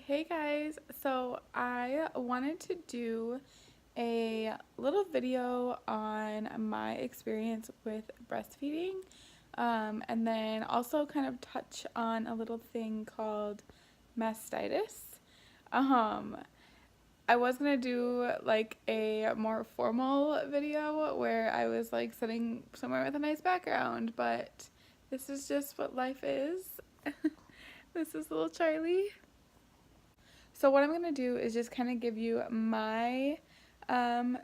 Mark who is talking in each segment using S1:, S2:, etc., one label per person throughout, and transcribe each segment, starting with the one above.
S1: Hey guys, so I wanted to do a little video on my experience with breastfeeding, and then also kind of touch on a little thing called mastitis. Um, I was gonna do like a more formal video where I was like sitting somewhere with a nice background, but this is just what life is. This is little Charlie. So what I'm going to do is just kind of give you my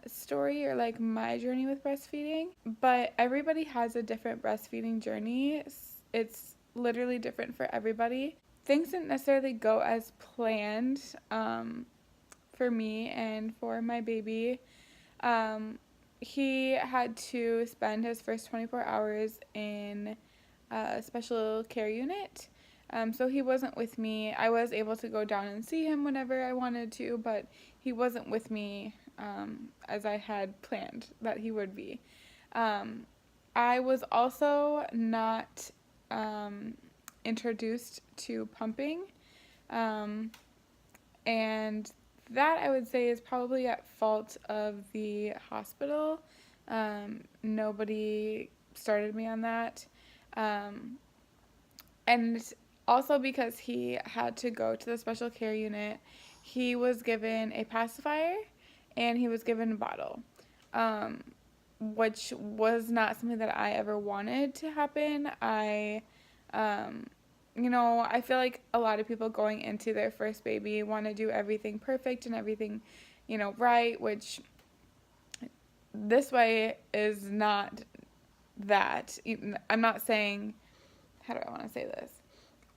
S1: story or like my journey with breastfeeding. But everybody has a different breastfeeding journey. It's literally different for everybody. Things didn't necessarily go as planned for me and for my baby. Um, he had to spend his first 24 hours in a special care unit. So he wasn't with me. I was able to go down and see him whenever I wanted to, but he wasn't with me as I had planned that he would be. Um, I was also not introduced to pumping, um, and that I would say is probably at fault of the hospital. Nobody started me on that. Um, and also because he had to go to the special care unit, he was given a pacifier and he was given a bottle, um, which was not something that I ever wanted to happen. Um, I feel like a lot of people going into their first baby want to do everything perfect and everything, right, which this way is not that. I'm not saying, how do I want to say this?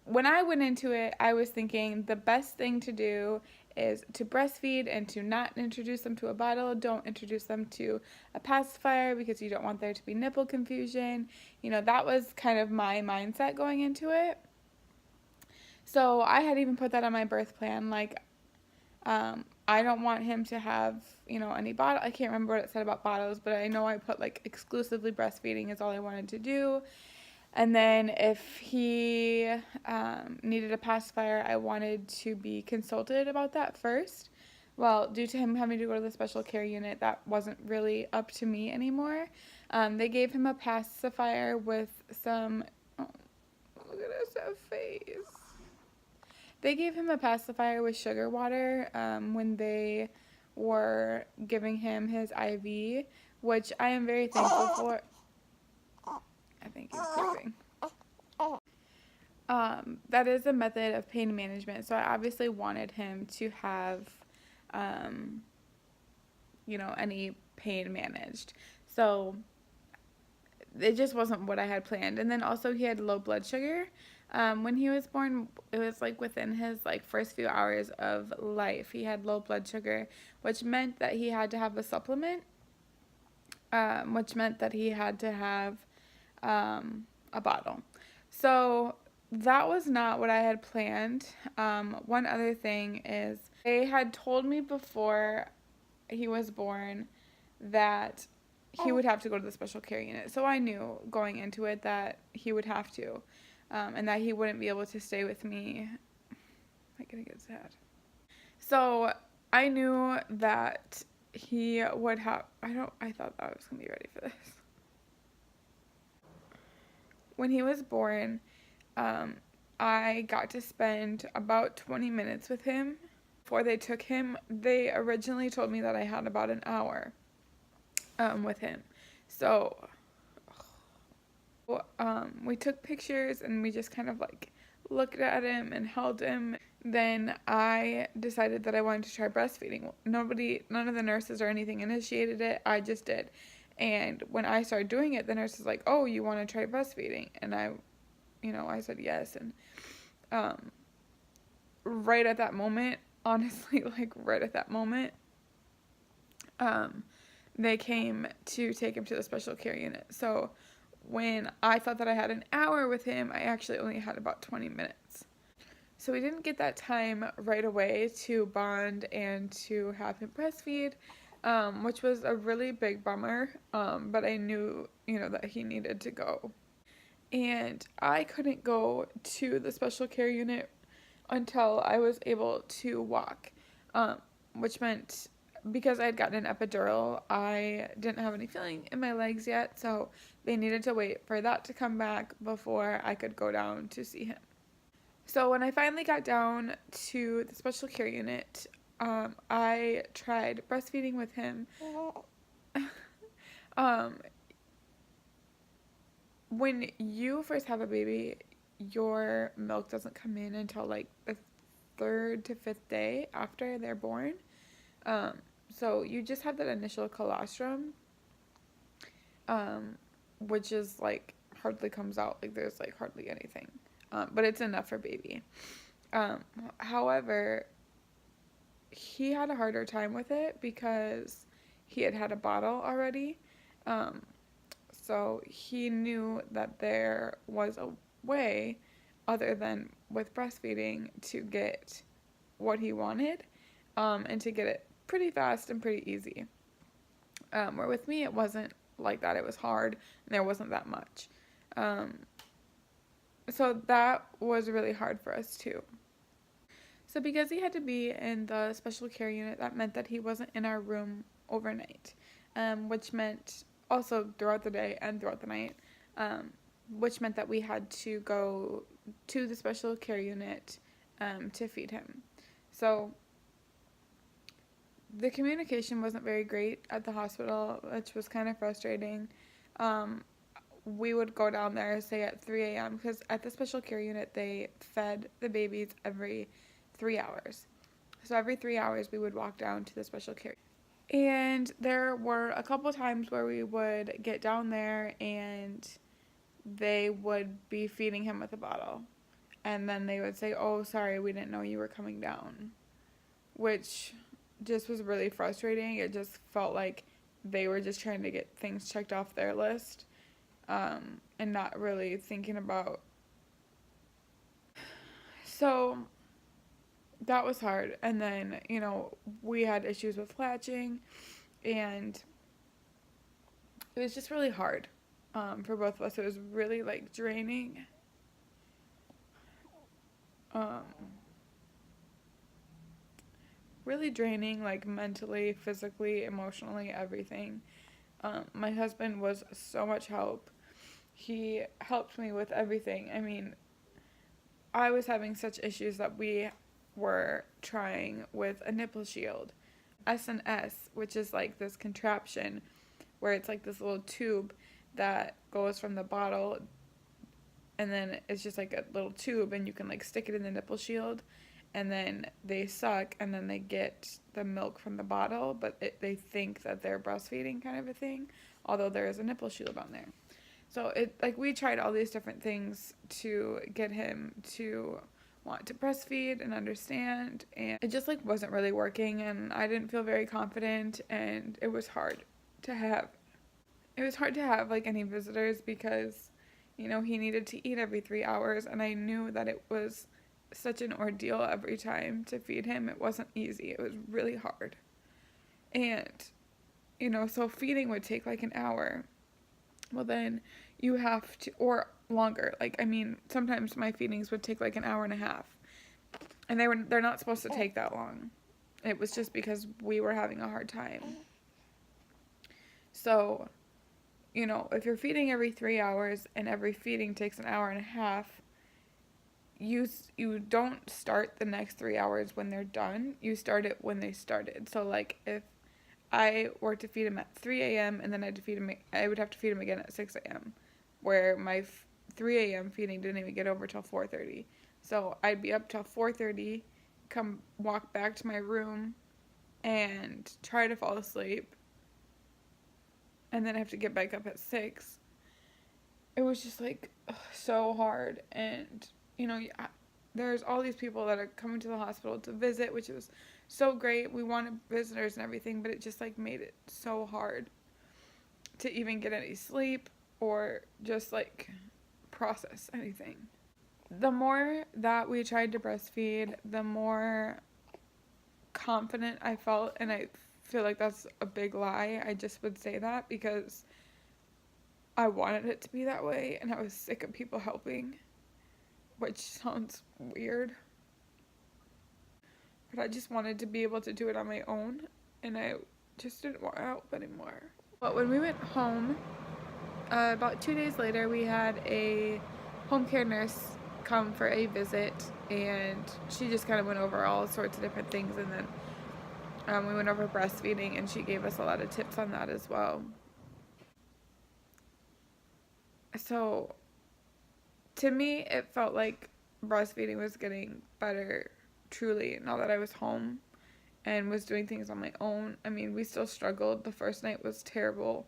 S1: When I went into it, I was thinking the best thing to do is to breastfeed and to not introduce them to a bottle. Don't introduce them to a pacifier because you don't want there to be nipple confusion. That was kind of my mindset going into it. So I had even put that on my birth plan. Like, I don't want him to have, any bottle. I can't remember what it said about bottles, but I know I put like exclusively breastfeeding is all I wanted to do. And then if he needed a pacifier, I wanted to be consulted about that first. Well, due to him having to go to the special care unit, that wasn't really up to me anymore. They gave him a pacifier with some, oh, look at his face. They gave him a pacifier with sugar water when they were giving him his IV, which I am very thankful for. I think he's pooping. That is a method of pain management. So I obviously wanted him to have, any pain managed. So it just wasn't what I had planned. And then also he had low blood sugar. When he was born, it was like within his like first few hours of life, he had low blood sugar, which meant that he had to have a supplement, which meant that he had to have a bottle. So that was not what I had planned. One other thing is they had told me before he was born that he would have to go to the special care unit. So I knew going into it that he would have to, and that he wouldn't be able to stay with me. I'm gonna get sad. So I knew that he would have. I thought I was gonna be ready for this. When he was born, I got to spend about 20 minutes with him. Before they took him, they originally told me that I had about an hour with him. So we took pictures and we just kind of like looked at him and held him. Then I decided that I wanted to try breastfeeding. None of the nurses or anything initiated it. I just did. And when I started doing it, the nurse was like, "Oh, you want to try breastfeeding?" And I said yes. And right at that moment, honestly, like right at that moment, they came to take him to the special care unit. So when I thought that I had an hour with him, I actually only had about 20 minutes. So we didn't get that time right away to bond and to have him breastfeed, which was a really big bummer, but I knew, that he needed to go. And I couldn't go to the special care unit until I was able to walk, um, which meant because I had gotten an epidural, I didn't have any feeling in my legs yet, so they needed to wait for that to come back before I could go down to see him. So when I finally got down to the special care unit, I tried breastfeeding with him. um, when you first have a baby, your milk doesn't come in until like the third to fifth day after they're born. Um, so you just have that initial colostrum, um, which is like hardly comes out. Like there's like hardly anything, but it's enough for baby. Um, However, he had a harder time with it because he had had a bottle already. Um, so he knew that there was a way other than with breastfeeding to get what he wanted, and to get it pretty fast and pretty easy. Where with me, it wasn't like that. It was hard, and there wasn't that much. Um, so that was really hard for us too. So because he had to be in the special care unit, that meant that he wasn't in our room overnight, which meant also throughout the day and throughout the night, um, which meant that we had to go to the special care unit, to feed him. So the communication wasn't very great at the hospital, which was kind of frustrating. Um, we would go down there, say at 3 a.m., because at the special care unit, they fed the babies every 3 hours. So every 3 hours, we would walk down to the special care. And there were a couple times where we would get down there and they would be feeding him with a bottle. And then they would say, "Oh, sorry, we didn't know you were coming down," which just was really frustrating. It just felt like they were just trying to get things checked off their list, and not really thinking about. So that was hard. And then, we had issues with latching, and it was just really hard, for both of us. It was really like draining. Um, Really draining, like mentally, physically, emotionally, everything. My husband was so much help. He helped me with everything. I mean, I was having such issues that we were trying with a nipple shield. S&S, which is like this contraption where it's like this little tube that goes from the bottle, and then it's just like a little tube and you can like stick it in the nipple shield, and then they suck and then they get the milk from the bottle, but they think that they're breastfeeding kind of a thing, although there is a nipple shield on there. So it like we tried all these different things to get him to want to breastfeed and understand, and it just like wasn't really working, and I didn't feel very confident, and it was hard to have like any visitors because he needed to eat every 3 hours, and I knew that it was such an ordeal every time to feed him. It wasn't easy. It was really hard. And so feeding would take like an hour. Well, then you have to, or longer. Like, I mean, sometimes my feedings would take like an hour and a half. And they're not supposed to take that long. It was just because we were having a hard time. So, if you're feeding every 3 hours and every feeding takes an hour and a half, you don't start the next 3 hours when they're done. You start it when they started. So, like, if I were to feed him at 3 a.m. and then I would have to feed him again at 6 a.m., where my 3 a.m. feeding didn't even get over till 4:30. So I'd be up till 4:30, come walk back to my room and try to fall asleep, and then I have to get back up at 6. It was just like so hard. And there's all these people that are coming to the hospital to visit, which was so great. We wanted visitors and everything, but it just like made it so hard to even get any sleep or just like process anything. The more that we tried to breastfeed, the more confident I felt, and I feel like that's a big lie. I just would say that because I wanted it to be that way, and I was sick of people helping, which sounds weird. but I just wanted to be able to do it on my own, and I just didn't want help anymore. But when we went home, about 2 days later, we had a home care nurse come for a visit, and she just kind of went over all sorts of different things, and then we went over breastfeeding, and she gave us a lot of tips on that as well. So, to me, it felt like breastfeeding was getting better, truly, now that I was home and was doing things on my own. I mean, we still struggled. The first night was terrible.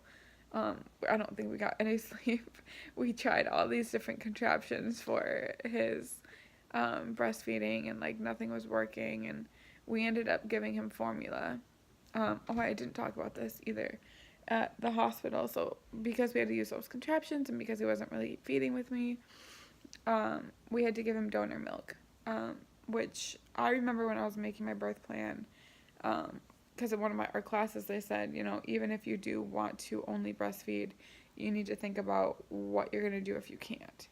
S1: I don't think we got any sleep. We tried all these different contraptions for his breastfeeding, and like nothing was working, and we ended up giving him formula. I didn't talk about this either at the hospital. So because we had to use those contraptions and because he wasn't really feeding with me, we had to give him donor milk, which I remember when I was making my birth plan, because in one of our classes they said, you know, even if you do want to only breastfeed, you need to think about what you're going to do if you can't.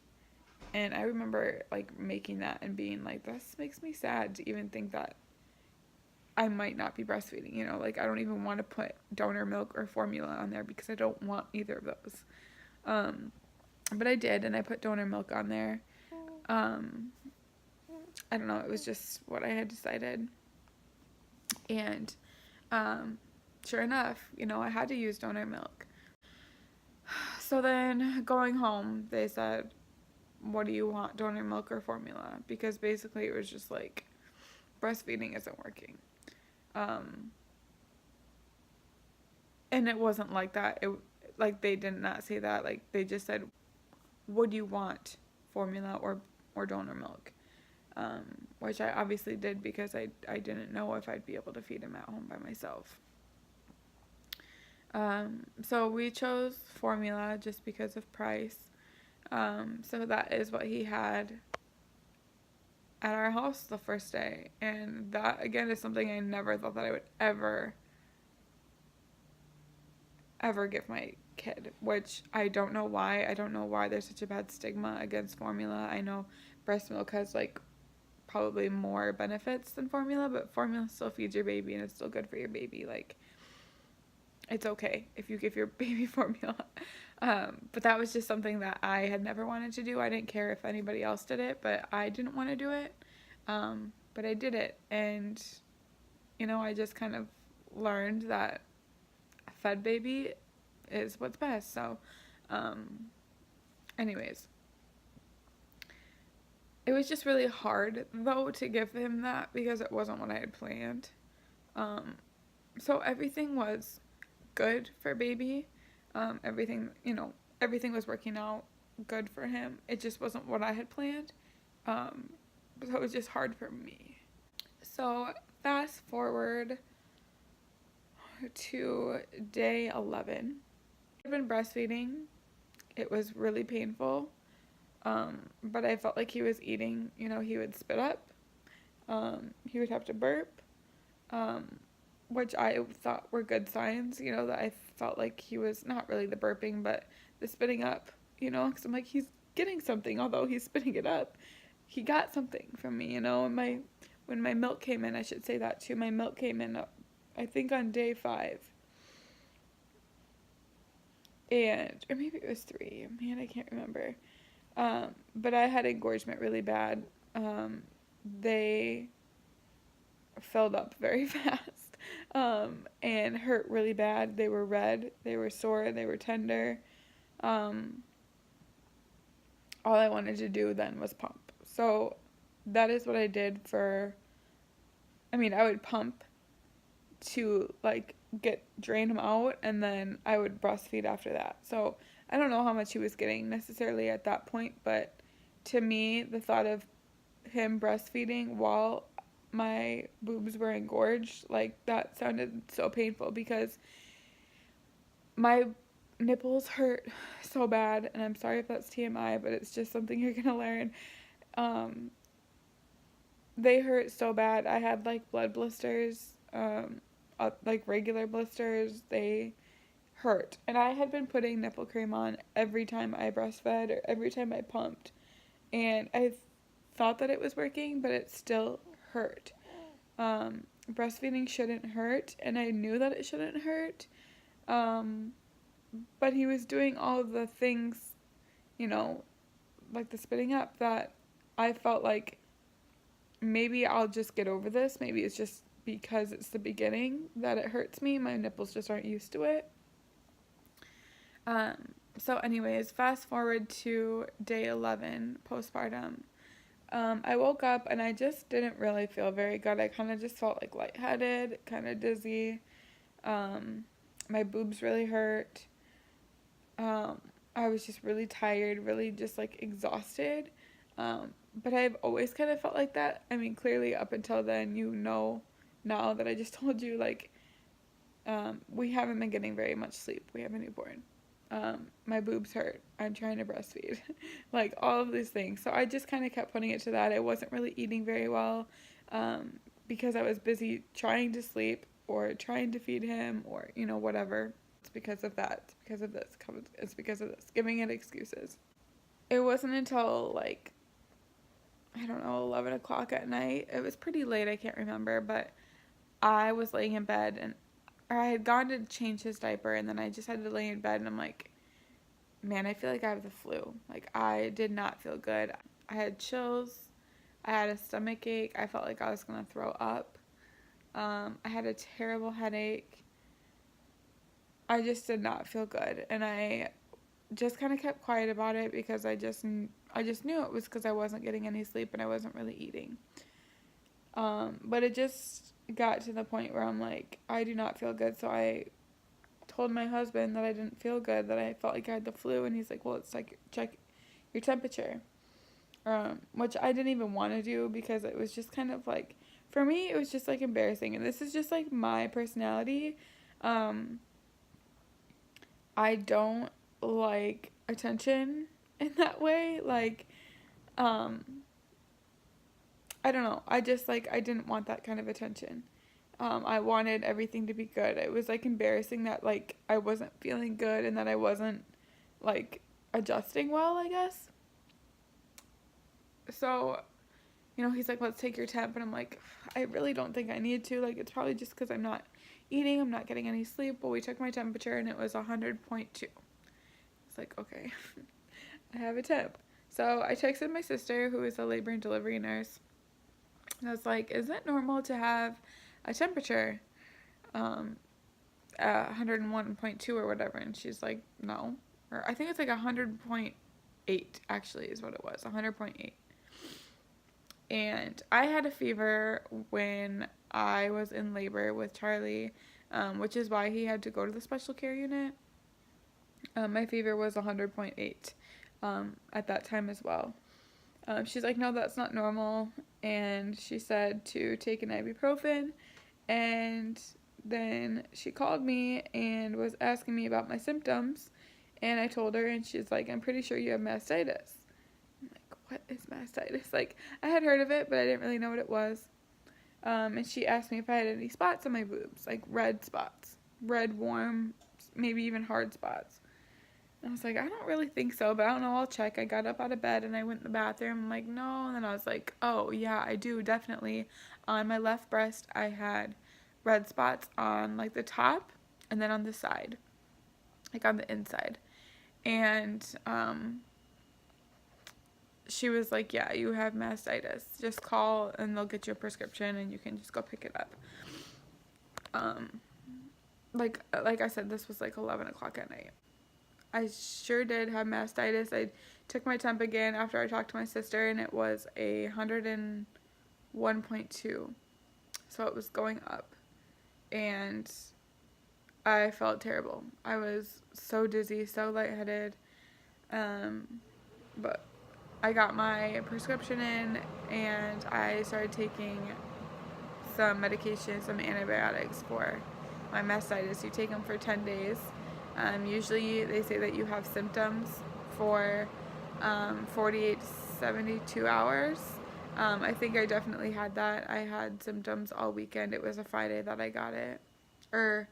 S1: And I remember like making that and being like, this makes me sad to even think that I might not be breastfeeding, you know, like I don't even want to put donor milk or formula on there because I don't want either of those. But I did, and I put donor milk on there. I don't know, it was just what I had decided. And sure enough, you know, I had to use donor milk. So then going home, they said, what do you want, donor milk or formula? Because basically it was just like, breastfeeding isn't working. And it wasn't like that. Like they did not say that. Like they just said, would you want formula or donor milk? Which I obviously did because I didn't know if I'd be able to feed him at home by myself. So we chose formula just because of price. So that is what he had at our house the first day. And that, again, is something I never thought that I would ever give my kid, which I don't know why. I don't know why there's such a bad stigma against formula. I know breast milk has like probably more benefits than formula, but formula still feeds your baby and it's still good for your baby. Like, it's okay if you give your baby formula. But that was just something that I had never wanted to do. I didn't care if anybody else did it, but I didn't want to do it. But I did it, and you know, I just kind of learned that a fed baby is what's best. So anyways, it was just really hard though to give him that because it wasn't what I had planned. So everything was good for baby. Everything, you know, everything was working out good for him. It just wasn't what I had planned. So it was just hard for me. So fast forward to day 11. I've been breastfeeding. It was really painful. But I felt like he was eating, you know, he would spit up. He would have to burp. Which I thought were good signs, you know, that I felt like he was not really the burping, but the spitting up, you know, because I'm like, he's getting something, although he's spitting it up. He got something from me, you know, and when my milk came in, I should say that too, my milk came in, I think on day 5. And, or maybe it was 3, man, I can't remember. But I had engorgement really bad. They filled up very fast. And hurt really bad. They were red, they were sore, they were tender. All I wanted to do then was pump. So that is what I did I would pump to like drain him out, and then I would breastfeed after that. So I don't know how much he was getting necessarily at that point, but to me, the thought of him breastfeeding while my boobs were engorged, like that sounded so painful because my nipples hurt so bad, and I'm sorry if that's TMI, but it's just something you're gonna learn. They hurt so bad. I had like blood blisters, like regular blisters. They hurt, and I had been putting nipple cream on every time I breastfed or every time I pumped, and I thought that it was working, but it still hurt. Breastfeeding shouldn't hurt, and I knew that it shouldn't hurt. Um, but he was doing all of the things, you know, like the spitting up, that I felt like maybe I'll just get over this. Maybe it's just because it's the beginning that it hurts me. My nipples just aren't used to it. Um, so, anyways, fast forward to day 11 postpartum. I woke up and I just didn't really feel very good. I kind of just felt like lightheaded, kind of dizzy. Um, my boobs really hurt. Um, I was just really tired, really just like exhausted. But I've always kind of felt like that. I mean, clearly up until then, now that I just told you, like, we haven't been getting very much sleep. We have a newborn. My boobs hurt. I'm trying to breastfeed. Like, all of these things. So I just kind of kept putting it to that. I wasn't really eating very well because I was busy trying to sleep or trying to feed him or, whatever. It's because of that. It's because of this. It's because of this. Giving it excuses. It wasn't until, like, I don't know, 11 o'clock at night. It was pretty late. I can't remember. But I was laying in bed and or I had gone to change his diaper and then I just had to lay in bed and I'm like, man, I feel like I have the flu. Like, I did not feel good. I had chills. I had a stomach ache. I felt like I was going to throw up. I had a terrible headache. I just did not feel good. And I just kind of kept quiet about it because I just knew it was because I wasn't getting any sleep and I wasn't really eating. But it just got to the point where I'm like, I do not feel good. So I told my husband that I didn't feel good, that I felt like I had the flu, and he's like, well, it's like, check your temperature, which I didn't even want to do because it was just kind of like, for me, it was just like embarrassing, and this is just like my personality. I don't like attention in that way, like, I don't know, I just, like, I didn't want that kind of attention. I wanted everything to be good. It was like embarrassing that like I wasn't feeling good and that I wasn't like adjusting well, I guess. So, he's like, let's take your temp. And I'm like, I really don't think I need to. Like, it's probably just because I'm not eating, I'm not getting any sleep. But we took my temperature and it was 100.2. It's like, okay, I have a temp. So I texted my sister, who is a labor and delivery nurse. And I was like, is it normal to have a temperature? 101.2 or whatever, and she's like, no, or I think it's like 100.8 actually is what it was, 100.8. And I had a fever when I was in labor with Charlie, which is why he had to go to the special care unit. My fever was 100.8 at that time as well. She's like, no, that's not normal, and she said to take an ibuprofen. And then she called me and was asking me about my symptoms, and I told her, and she's like, I'm pretty sure you have mastitis. I'm like, what is mastitis? Like, I had heard of it, but I didn't really know what it was. And she asked me if I had any spots on my boobs, like red spots, red, warm, maybe even hard spots. And I was like, I don't really think so, but I don't know, I'll check. I got up out of bed and I went in the bathroom. I'm like, no. And then I was like, oh, yeah, I do, definitely. On my left breast, I had red spots on, like, the top and then on the side, like, on the inside. And she was like, yeah, you have mastitis. Just call and they'll get you a prescription and you can just go pick it up. Like I said, this was like 11 o'clock at night. I sure did have mastitis. I took my temp again after I talked to my sister, and it was 101.2. So it was going up. And I felt terrible. I was so dizzy, so lightheaded. But I got my prescription in, and I started taking some medication, some antibiotics for my mastitis. You take them for 10 days. Usually they say that you have symptoms for 48 to 72 hours. I think I definitely had that. I had symptoms all weekend. It was a Friday that I got it. Or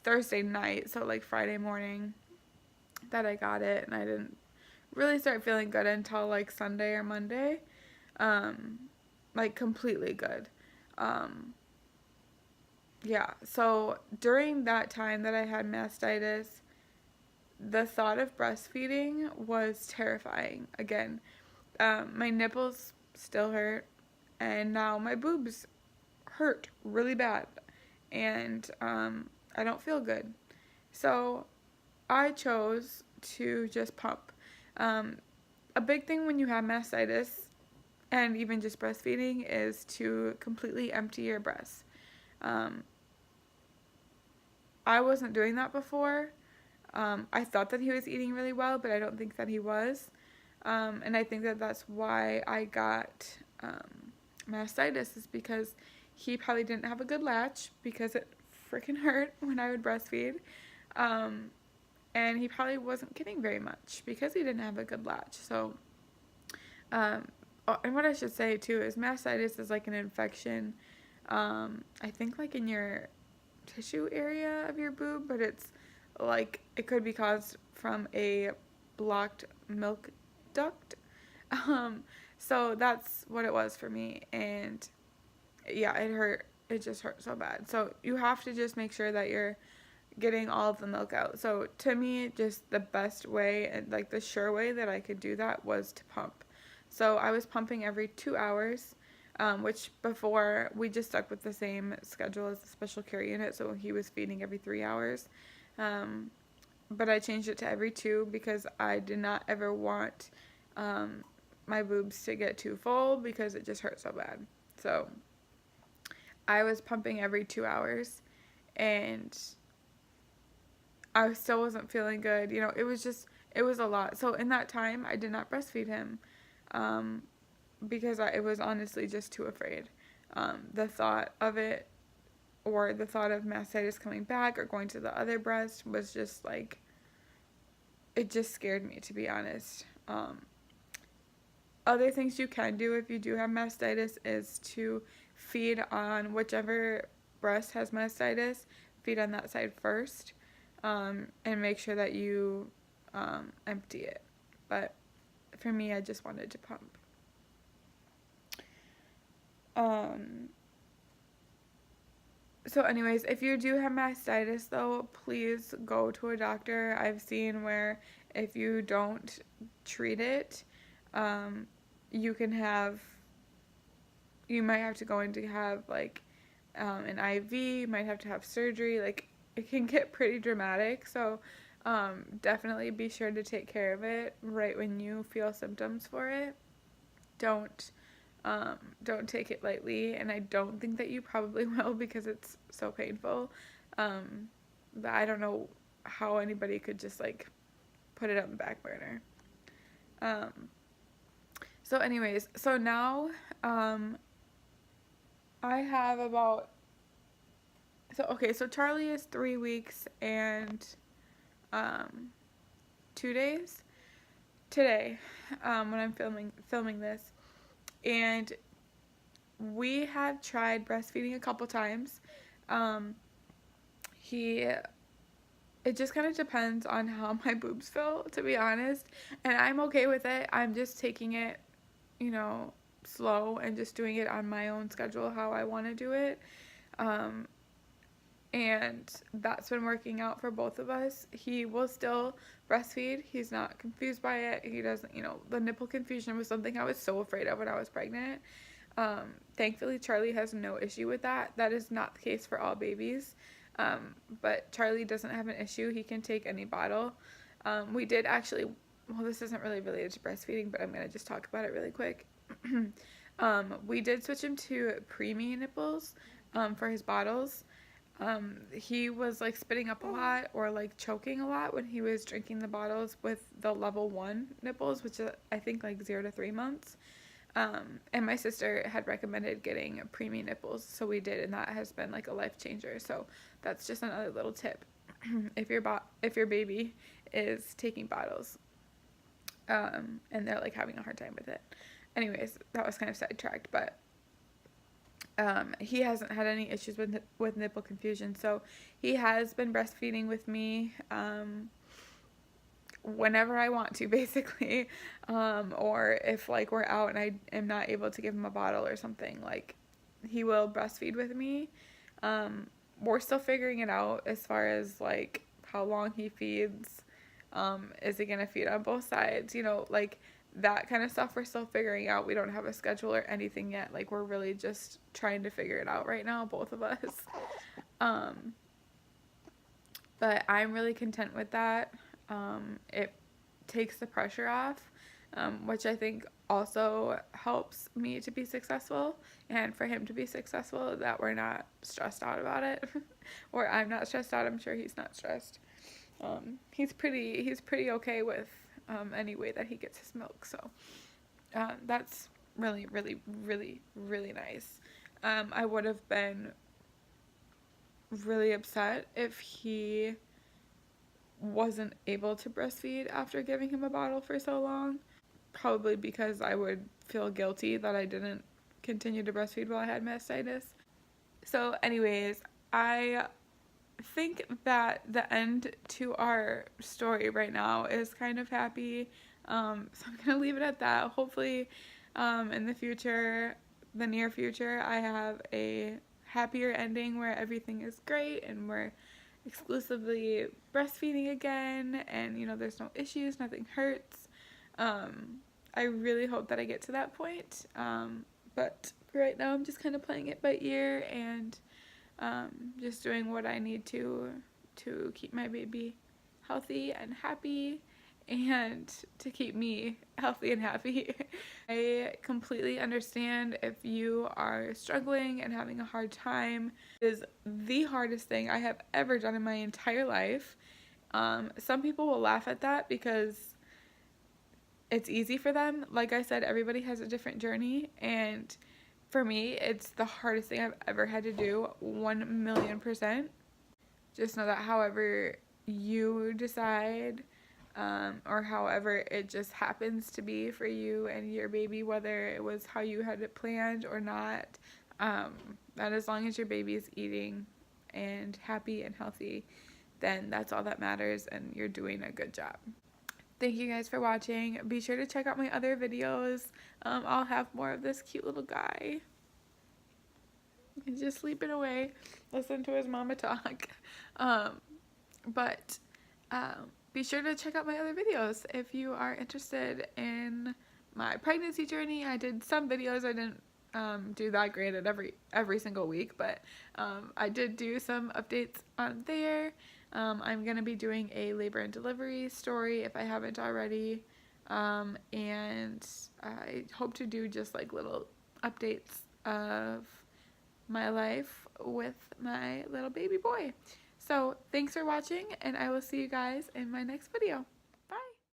S1: Thursday night, so like Friday morning that I got it. And I didn't really start feeling good until like Sunday or Monday. Like completely good. Um, yeah, so during that time that I had mastitis, the thought of breastfeeding was terrifying. Again, my nipples still hurt, and now my boobs hurt really bad, and I don't feel good. So I chose to just pump. Um, a big thing when you have mastitis and even just breastfeeding is to completely empty your breasts. Um, I wasn't doing that before. I thought that he was eating really well, but I don't think that he was. And I think that that's why I got mastitis, is because he probably didn't have a good latch because it freaking hurt when I would breastfeed. Um, and he probably wasn't getting very much because he didn't have a good latch. So, um, oh, and what I should say too is mastitis is like an infection. I think like in your tissue area of your boob, but it's like it could be caused from a blocked milk duct. Um, so that's what it was for me, and yeah, it hurt. It just hurt so bad. So you have to just make sure that you're getting all of the milk out. So to me, just the best way and like the sure way that I could do that was to pump. So I was pumping every 2 hours, which before we just stuck with the same schedule as the special care unit. So he was feeding every 3 hours. Um, but I changed it to every two because I did not ever want my boobs to get too full because it just hurt so bad. So I was pumping every 2 hours, and I still wasn't feeling good. You know, it was a lot. So in that time, I did not breastfeed him um, because I was honestly just too afraid. The thought of it, or the thought of mastitis coming back or going to the other breast, was just like, it just scared me, to be honest. Other things you can do if you do have mastitis is to feed on whichever breast has mastitis, feed on that side first, and make sure that you empty it. But for me, I just wanted to pump. So anyways, if you do have mastitis though, please go to a doctor. I've seen where if you don't treat it, um, you can have, you might have to go in to have like an IV, you might have to have surgery. Like it can get pretty dramatic. So definitely be sure to take care of it right when you feel symptoms for it. Don't don't take it lightly, and I don't think that you probably will because it's so painful. But I don't know how anybody could just like put it on the back burner. Um, so anyways, so now I have about, so okay, so Charlie is 3 weeks and um, 2 days today, when I'm filming this, and we have tried breastfeeding a couple times. Um, he It just kind of depends on how my boobs feel, to be honest, and I'm okay with it. I'm just taking it, you know, slow and just doing it on my own schedule how I want to do it. Um, and that's been working out for both of us. He will still breastfeed. He's not confused by it. He doesn't, you know, the nipple confusion was something I was so afraid of when I was pregnant. Thankfully, Charlie has no issue with that. That is not the case for all babies. But Charlie doesn't have an issue. He can take any bottle. We did actually, well, this isn't really related to breastfeeding, but I'm going to just talk about it really quick. We did switch him to preemie nipples for his bottles. He was like spitting up a lot or like choking a lot when he was drinking the bottles with the level 1 nipples, which is I think like 0 to 3 months. And my sister had recommended getting preemie nipples, so we did, and that has been like a life changer. So that's just another little tip if your baby is taking bottles, and they're like having a hard time with it. Anyways, that was kind of sidetracked, but he hasn't had any issues with nipple confusion, so he has been breastfeeding with me whenever I want to, basically, or if like we're out and I am not able to give him a bottle or something, like he will breastfeed with me. We're still figuring it out as far as like how long he feeds. Is he gonna feed on both sides? You know, like that kind of stuff we're still figuring out. We don't have a schedule or anything yet. Like we're really just trying to figure it out right now, both of us. Um, but I'm really content with that. It takes the pressure off, which I think also helps me to be successful and for him to be successful, that we're not stressed out about it. Or I'm not stressed out. I'm sure he's not stressed. He's pretty okay with any way that he gets his milk. So that's really, really, really, really nice. I would have been really upset if he wasn't able to breastfeed after giving him a bottle for so long. Probably because I would feel guilty that I didn't continue to breastfeed while I had mastitis. So, anyways, I think that the end to our story right now is kind of happy. So I'm gonna leave it at that. Hopefully, in the future, the near future, I have a happier ending where everything is great and we're exclusively breastfeeding again, and you know, there's no issues, nothing hurts. I really hope that I get to that point. But right now, I'm just kind of playing it by ear and just doing what I need to keep my baby healthy and happy and to keep me healthy and happy. I completely understand if you are struggling and having a hard time. It is the hardest thing I have ever done in my entire life. Some people will laugh at that because it's easy for them. Like I said, everybody has a different journey, and for me, it's the hardest thing I've ever had to do, 1,000,000%. Just know that however you decide, or however it just happens to be for you and your baby, whether it was how you had it planned or not, that as long as your baby is eating and happy and healthy, then that's all that matters and you're doing a good job. Thank you guys for watching. Be sure to check out my other videos. I'll have more of this cute little guy. He's just sleeping away. Listen to his mama talk. But be sure to check out my other videos if you are interested in my pregnancy journey. I did some videos. I didn't do that great at every single week, but I did do some updates on there. I'm going to be doing a labor and delivery story if I haven't already. And I hope to do just like little updates of my life with my little baby boy. So thanks for watching, and I will see you guys in my next video.